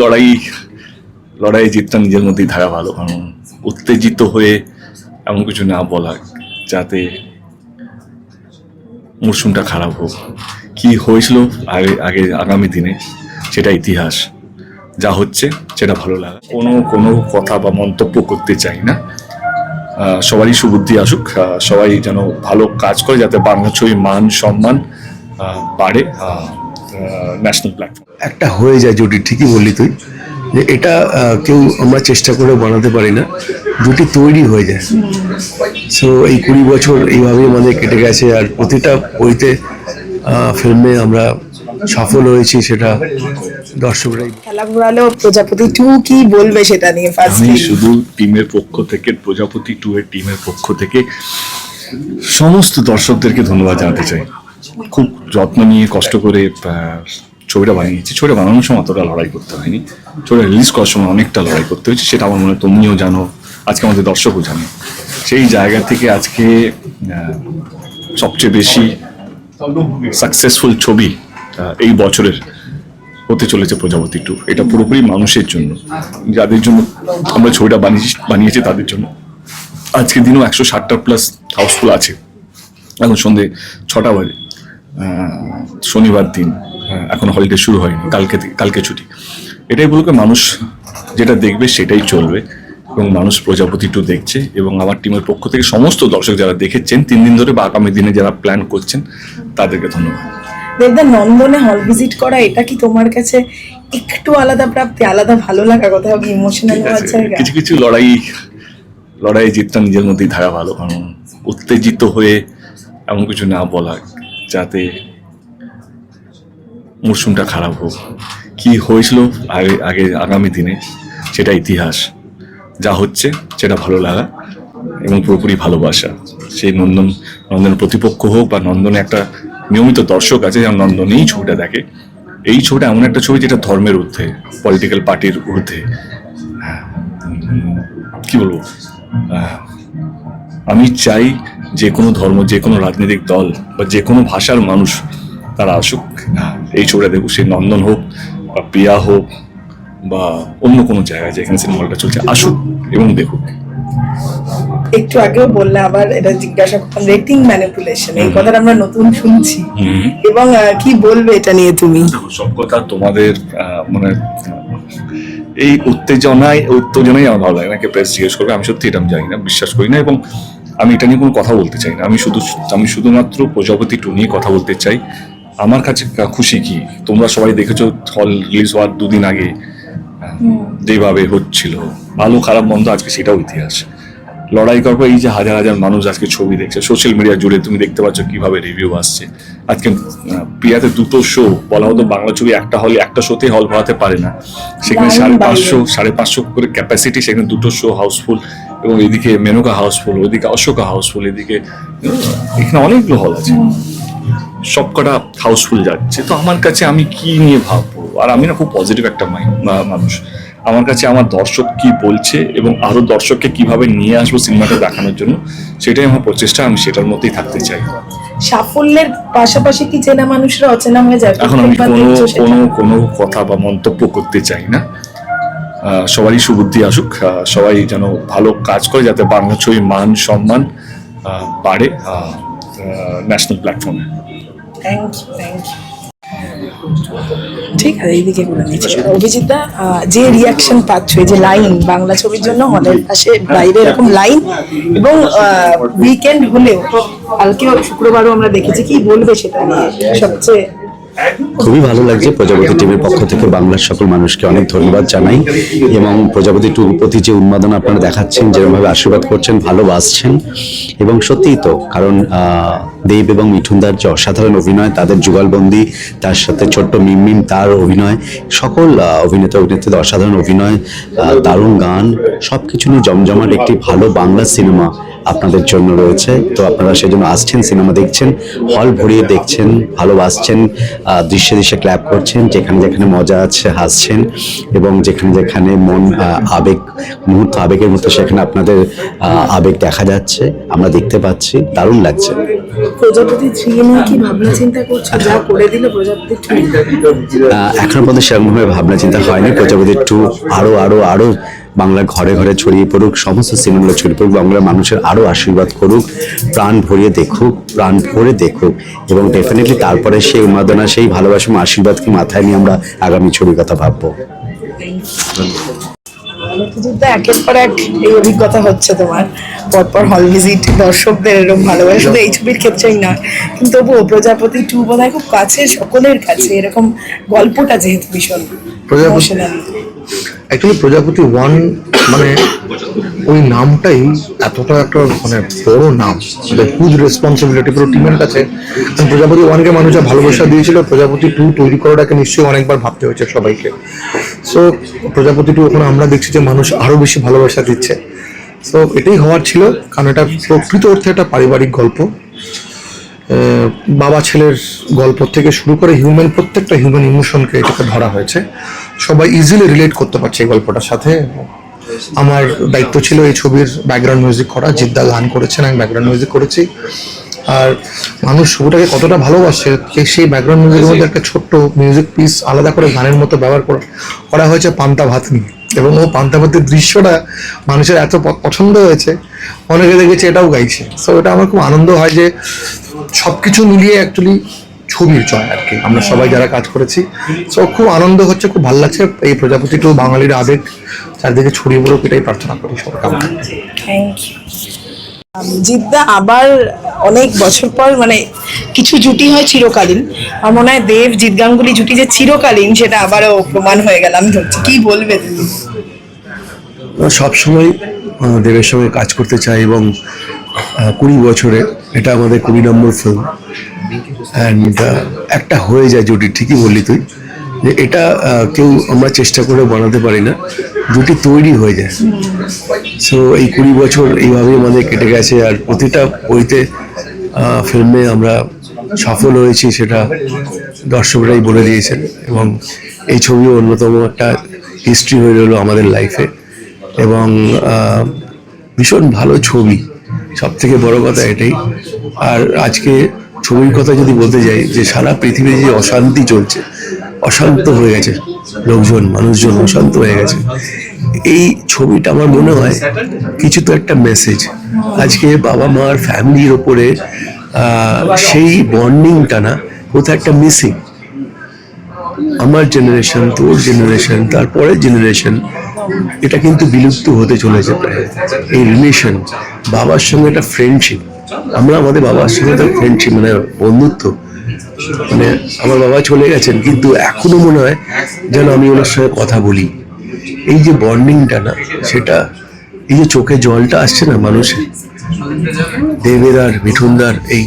লড়াই লড়াই জিতটা নিজের মধ্যেই থাকা ভালো, কারণ উত্তেজিত হয়ে এমন কিছু না বলা যাতে মরশুমটা খারাপ হোক। কি হয়েছিল আগে আগে আগামী দিনে সেটা ইতিহাস, যা হচ্ছে সেটা ভালো লাগা। কোনো কথা বা মন্তব্য করতে চাই না। সবারই সুবুদ্ধি আসুক, সবাই যেন ভালো কাজ করে যাতে বাংলা ছবি মান সম্মান বাড়ে ন্যাশনাল প্ল্যাটফর্ম একটা হয়ে যায় জুটি। ঠিকই বললি তুই যে এটা কেউ আমরা চেষ্টা করে বানাতে পারি না, জুটি তৈরি হয়ে যায়। সো এই 20 বছর এইভাবে আমাদের কেটে গেছে, আর প্রতিটা বইতে ফিল্মে আমরা সফল হয়েছি, সেটা দর্শকরাই। খেলা ঘোরালো প্রজাপতি 2 কি বলবে সেটা নিয়ে? আমি শুধু টিমের পক্ষ থেকে, প্রজাপতি 2 এর টিমের পক্ষ থেকে সমস্ত দর্শকদেরকে ধন্যবাদ জানাতে চাই। খুব যত্ন নিয়ে কষ্ট করে ছবিটা বানিয়েছি। ছবিটা বানানোর সময় অতটা লড়াই করতে হয়নি, ছবিটা রিলিজ করার সময় অনেকটা লড়াই করতে হয়েছে, সেটা আমার মনে হয় তুমিও জানো, আজকে আমাদের দর্শকও জানে। সেই জায়গা থেকে আজকে সবচেয়ে বেশি সাকসেসফুল ছবি এই বছরের হতে চলেছে প্রজাপতি 2। এটা পুরোপুরি মানুষের জন্য, যাদের জন্য আমরা ছবিটা বানিয়েছি তাদের জন্য। আজকের দিনও 160টা প্লাস হাউসফুল আছে। এখন সন্ধে 6টা বাজে, শনিবার দিন, এখন হলিডে শুরু হয়নি, কালকে ছুটি। এটাই বলবে মানুষ যেটা দেখবে সেটাই চলবে, এবং মানুষ প্রজাপতি 2 দেখছে। এবং আমার টিমের পক্ষ থেকে সমস্ত দর্শক যারা দেখেছেন 3 দিন ধরে বা আগামী দিনে যারা প্ল্যান করছেন তাদেরকে ধন্যবাদ। দেবদা, নন্দনে হল ভিজিট করা এটা কি তোমার কাছে একটু আলাদা প্রাপ্তি, আলাদা ভালো লাগা, কোথাও ইমোশনাল হওয়ার জায়গা? কিছু কিছু লড়াই জিতটা নিজের মধ্যেই থাকা ভালো, কারণ উত্তেজিত হয়ে এমন কিছু না বলা যাতে মরশুমটা খারাপ হোক। কি হয়েছিল আগে আগামী দিনে সেটা ইতিহাস, যা হচ্ছে সেটা ভালো লাগা এবং পুরোপুরি ভালোবাসা। সেই নন্দনের প্রতিপক্ষ হোক বা নন্দনে একটা নিয়মিত দর্শক আছে যারা নন্দনেই ছবিটা দেখে। এই ছবিটা এমন একটা ছবি যেটা ধর্মের ঊর্ধ্বে, পলিটিক্যাল পার্টির ঊর্ধ্বে। কি বলবো, আমি চাই যে কোনো ধর্ম, যে কোনো রাজনৈতিক দল বা যে কোনো ভাষার মানুষ তারা আসুক, এই ছবিটা দেখুক। সেই নন্দন হোক বা প্রিয়া হোক বা অন্য কোনো জায়গায় যেখানে সিনেমাটা চলছে, আসুক এবং দেখুক। একটু আগেও বললে, আবার এটা জিজ্ঞাসা করলাম, রেটিং ম্যানিপুলেশন এই কথাটা আমরা নতুন শুনছি, এবং কি বলবে এটা নিয়ে তুমি? সব কথা তোমাদের মানে এই উত্তেজনাই আমার ভালো লাগে না। কে প্রেস জিজ্ঞেস করবে, আমি সত্যি এটা আমি জানি না, বিশ্বাস করি না, এবং আমি এটা নিয়ে কোনো কথা বলতে চাই না। আমি শুধুমাত্র প্রজাপতি 2 নিয়ে কথা বলতে চাই। আমার কাছে খুশি কি, তোমরা সবাই দেখেছো হল রিলিজ হওয়ার 2 দিন আগে যেভাবে হচ্ছিল, ভালো খারাপ মন্দ, আজকে সেটাও ইতিহাস। লড়াই করবো, এই যে হাজার হাজার মানুষ আজকে ছবি দেখছে সোশ্যাল মিডিয়া জুড়ে, তুমি দেখতে পাচ্ছ কিভাবে রিভিউ আসছে। আজকে প্রিয়াতে 2টো শো, বলা হতো বাংলা ছবি একটা হলে একটা শোতে হল ভরাতে পারে না, সেখানে 550 করে ক্যাপাসিটি, সেখানে 2টো শো হাউসফুল, এবং এদিকে মেনকা হাউসফুল, ওইদিকে অশোকা হাউসফুল, এদিকে এখানে অনেকগুলো হল আছে, সবকটা হাউসফুল যাচ্ছে। তো আমার কাছে আমি কি নিয়ে ভাববো? আর আমি না খুব পজিটিভ একটা মানুষ। আমার কাছে আমার দর্শক কি বলছে এবং আরো দর্শককে কিভাবে নিয়ে আসবো সিনেমাটা দেখানোর জন্য, সেটাই আমার প্রচেষ্টা। আমি সেটার মধ্যেই থাকতে চাই। সাফল্যের পাশাপাশি কি চেনা মানুষরা অচেনা হয়ে যায়? এখন আমি কোনো কথা বা মন্তব্য করতে চাই না। সবারই সুবুদ্ধি আসুক, সবাই যেন ভালো কাজ করে যাতে বাংলা ছবি মান সম্মান বাড়ে ন্যাশনাল প্ল্যাটফর্মে। Thank you. ঠিক আছে, এইদিকে করে নিচ্ছি। অভিজিৎদা, যে রিয়াকশন পাচ্ছ, এই যে লাইন, বাংলা ছবির জন্য হলের পাশে বাইরে এরকম লাইন, এবং উইকেন্ড হলেও কালকে শুক্রবারও আমরা দেখেছি, কি বলবে সেটা নিয়ে? সবচেয়ে খুবই ভালো লাগছে। প্রজাপতি টিমের পক্ষ থেকে বাংলার সকল মানুষকে অনেক ধন্যবাদ জানাই, এবং প্রজাপতি 2 প্রতি যে উন্মাদনা আপনারা দেখাচ্ছেন, যেরকমভাবে আশীর্বাদ করছেন, ভালোবাসছেন, এবং সত্যিই তো, কারণ দেব এবং মিঠুনদার যে অসাধারণ অভিনয়, তাদের যুগলবন্দি, তার সাথে ছোট্ট মিম তার অভিনয়, সকল অভিনেত্রীদের অসাধারণ অভিনয়, দারুণ গান, সবকিছু নিয়ে জমজমাট একটি ভালো বাংলা সিনেমা আপনাদের জন্য রয়েছে। তো আপনারা সেজন্য আসছেন, সিনেমা দেখছেন, হল ভরিয়ে দেখছেন, ভালোবাসছেন, দৃশ্যে দৃশ্যে ক্ল্যাপ করছেন, যেখানে যেখানে মজা আছে হাসছেন, এবং যেখানে যেখানে মন আবেগের মতো সেখানে আপনাদের আবেগ দেখা যাচ্ছে, আমরা দেখতে পাচ্ছি, দারুণ লাগছে। প্রজাপতি 3 নিয়ে কি ভাবনা চিন্তা করছো? যা করে দিল প্রজাপতি 2। এখনো পর্যন্ত সেরকমভাবে ভাবনা চিন্তা হয়নি। প্রজাপতি 2 আরো আরো আরো বাংলা ঘরে ঘরে ছড়িয়ে পড়ুক, সমস্ত সিনেমাগুলো ছড়িয়ে পড়ুক, বাংলার মানুষের আরো আশীর্বাদ করুক, প্রাণ ভরিয়ে দেখুক, প্রাণ ভরে দেখুক, এবং ডেফিনেটলি তারপরে সেই উন্মাদনা, সেই ভালোবাসা, আশীর্বাদকে মাথায় নিয়ে আমরা আগামী ছবির কথা ভাববো। মুক্তিযুদ্ধে একের পর এক এই অভিজ্ঞতা হচ্ছে তোমার, পরপর হল ভিজিট, দর্শকদের এরকম ভালোবাসা, শুধু এই ছবির ক্ষেত্রেই নয়, কিন্তু তবুও প্রজাপতি 2 বোধহয় খুব কাছে, সকলের কাছে, এরকম গল্পটা যেহেতু ভীষণ emotional। অ্যাকচুয়ালি প্রজাপতি 1 মানে ওই নামটাই এতটা একটা মানে বড় নাম, হিউজ রেসপন্সিবিলিটি পুরো টিমের কাছে। কারণ প্রজাপতি 1-কে মানুষরা ভালোবাসা দিয়েছিল, প্রজাপতি 2 তৈরি করাটাকে নিশ্চয়ই অনেকবার ভাবতে হয়েছে সবাইকে। সো প্রজাপতি 2 এখন আমরা দেখছি যে মানুষ আরো বেশি ভালোবাসা দিচ্ছে। সো এটাই হওয়ার ছিল, কারণ এটা প্রকৃত অর্থে একটা পারিবারিক গল্প। বাবা ছেলের গল্প থেকে শুরু করে প্রত্যেকটা হিউম্যান ইমোশনকে এটাকে ধরা হয়েছে। সবাই ইজিলি রিলেট করতে পারছে এই গল্পটার সাথে। আমার দায়িত্ব ছিল এই ছবির ব্যাকগ্রাউন্ড মিউজিক করা, জিদ্দা গান করেছেন, আমি ব্যাকগ্রাউন্ড মিউজিক করেছি। আর মানুষ ছবিটাকে কতটা ভালোবাসে সেই ব্যাকগ্রাউন্ড মিউজিকের মধ্যে একটা ছোট্ট মিউজিক পিস আলাদা করে গানের মতো ব্যবহার করা হয়েছে পান্তা ভাত নিয়ে, এবং ও পান্তা ভাতের দৃশ্যটা মানুষের এত পছন্দ হয়েছে, অনেকে দেখেছে এটাও গাইছে। সো এটা আমার খুব আনন্দ হয় যে সবকিছু মিলিয়ে অ্যাকচুয়ালি ছবির জয় আর কি, আমরা সবাই যারা কাজ করেছি। সো খুব আনন্দ হচ্ছে, খুব ভালো লাগছে। এই প্রজাপতি 2 বাঙালির আবেগ চারদিকে ছড়িয়ে পড়ুক, এটাই প্রার্থনা করি সবাই। Thank you. জিদ্দা আবার অনেক বছর পর, মানে কিছু জুটি হয় চিরকালীন, আমার মনে হয় দেব জিৎ গাঙ্গুলি জুটি যে চিরকালীন সেটা আবারও প্রমাণ হয়ে গেল। আমি ধরছি, কি বলবে তুমি? সবসময় দেবের সঙ্গে কাজ করতে চাই, এবং 20 বছরে এটা আমাদের 20 নম্বর ফিল্ম। অ্যান্ড একটা হয়ে যায় জুটি, ঠিকই বললি তুই, যে এটা কেউ আমরা চেষ্টা করে বানাতে পারি না, জুটি তৈরি হয়ে যায়। সো এই 20 বছর এইভাবেই আমাদের কেটে গেছে, আর প্রতিটা বইতে ফিল্মে আমরা সফল হয়েছি সেটা দর্শকরাই বলে দিয়েছেন, এবং এই ছবিও অন্যতম একটা হিস্ট্রি হয়ে রইল আমাদের লাইফে। এবং ভীষণ ভালো ছবি, সব থেকে বড় কথা এটাই। আর আজকে ছবির কথা যদি বলতে যাই, যে সারা পৃথিবীতে যে অশান্তি চলছে, অশান্ত হয়ে গেছে মানুষজন অশান্ত হয়ে গেছে, এই ছবিটা আমার মনে হয় কিছু তো একটা মেসেজ আজকে বাবা মার ফ্যামিলির ওপরে, সেই বন্ডিংটা না কোথাও একটা মিসিং। আমার জেনারেশন, তোর জেনারেশন, তারপরের জেনারেশন, এটা কিন্তু বিলুপ্ত হতে চলেছে প্রায়। এই রিলেশন, বাবার সঙ্গে একটা ফ্রেন্ডশিপ, আমরা আমাদের বাবার সঙ্গে তো ফ্রেন্ডশিপ মানে বন্ধুত্ব, মানে আমার বাবা চলে গেছেন কিন্তু এখনো মনে হয় যেন আমি ওনার সঙ্গে কথা বলি। এই যে বন্ডিংটা না, সেটা এই যে চোখে জলটা আসছে না মানুষের, দেবের আর মিঠুনদার এই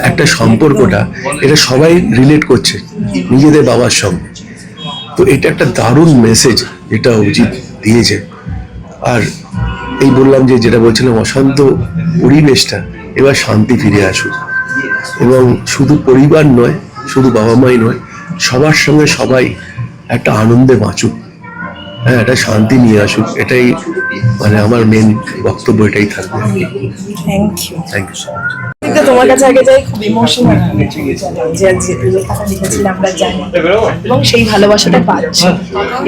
একটা সম্পর্কটা, এটা সবাই রিলেট করছে নিজেদের বাবার সঙ্গে। তো এটা একটা দারুণ মেসেজ যেটা অজিত দিয়েছে। আর এই বললাম যে যেটা বলছিলাম, অশান্ত পরিবেশটা এবার শান্তি ফিরে আসুক, এবং শুধু পরিবার নয়, শুধু বাবা মাই নয়, সবার সঙ্গে সবাই একটা আনন্দে বাঁচুক, হ্যাঁ, একটা শান্তি নিয়ে আসুক, এটাই মানে আমার মেন বক্তব্য, এটাই থাকবে। Thank you. Thank you so much. কিন্তু তোমার কাছে আগে যাই, খুব ইমোশনাল যে লেখাটা লিখেছিলাম আমরা জানি, এবং সেই ভালোবাসাটা পাচ্ছি।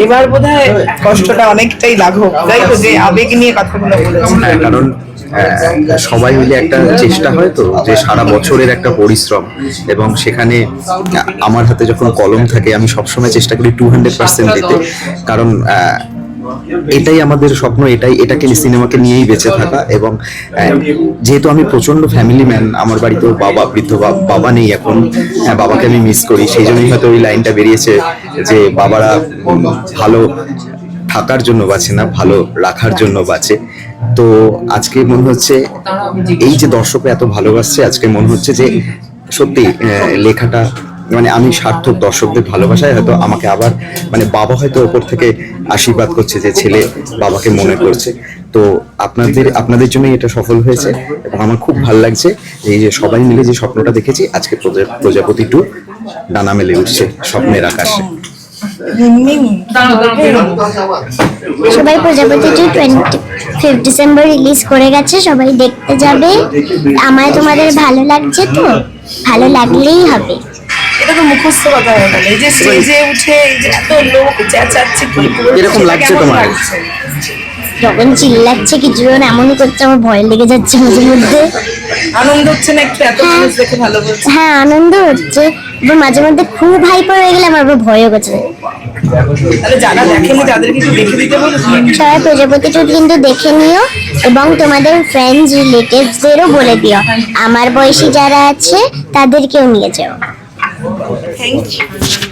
এবার বোধহয় কষ্টটা অনেকটাই লাঘব, তাই তো, যে আবেগ নিয়ে কথাগুলো বলেছি। কারণ সবাই মিলে একটা চেষ্টা হয় তো, যে সারা বছরের একটা পরিশ্রম, এবং সেখানে আমার হাতে যখন কলম থাকে আমি সবসময় চেষ্টা করি 200% দিতে। কারণ এটাই আমাদের স্বপ্ন, এটাকে সিনেমাকে নিয়েই বেঁচে থাকা। এবং যেহেতু আমি প্রচন্ড ফ্যামিলি ম্যান, আমার বাড়িতেও বৃদ্ধ বাবা নেই এখন, বাবাকে আমি মিস করি, সেই জন্যই হয়তো ওই লাইনটা বেরিয়েছে যে বাবারা ভালো থাকার জন্য বাঁচে না, ভালো রাখার জন্য বাঁচে। তো আজকে মনে হচ্ছে এই যে দর্শকরা এত ভালোবাসছে, আজকে মনে হচ্ছে যে সত্যি লেখাটা মানে আমি সার্থক, দর্শকদের ভালোবাসায় হয়তো আমাকে আবার মানে বাবা হয়তো ওপর থেকে আশীর্বাদ করছে যে ছেলে বাবাকে মনে করছে। তো আপনাদের জন্যই এটা সফল হয়েছে, এবং আমার খুব ভালো লাগছে এই যে সবাই মিলে যে স্বপ্নটা দেখেছি, আজকে প্রজাপতি 2 ডানা মেলে উঠছে স্বপ্নের আকাশে। মিমিং সবাই প্রজাপতি 25 ডিসেম্বর রিলিজ করে গেছে, সবাই দেখতে যাবে। আমায় তোমাদের ভালো লাগছে তো? ভালো লাগলেই হবে। এটা তো মুখস্থ কথা হয়ে গেল। এই যে স্টেজে উঠে এই যে এত লোক চেঁচাচ্ছে কি বলছে, এরকম সেটা লাগছে কেমন তোমার? লাগছে? যখন চিল্লাচ্ছে কিছুজন এমনই করছে, আমার ভয় লেগে যাচ্ছে মাঝে মধ্যে। আনন্দ হচ্ছে না একটু এত মানুষ দেখে? ভালো বলছে। হ্যাঁ আনন্দ হচ্ছে, আবার মাঝে মধ্যে খুব হাইপার হয়ে গেলে আমার আবার ভয়ও করছে। তাহলে যারা দেখেনি তাদেরকে একটু দেখে দিতে বলো। সবাই প্রজাপতি টু কিন্তু দেখে নিও এবং তোমাদের ফ্রেন্ডস রিলেটিভসদেরও বলে দিও। আমার বয়সী যারা আছে তাদেরকেও নিয়ে যাও। Thank you.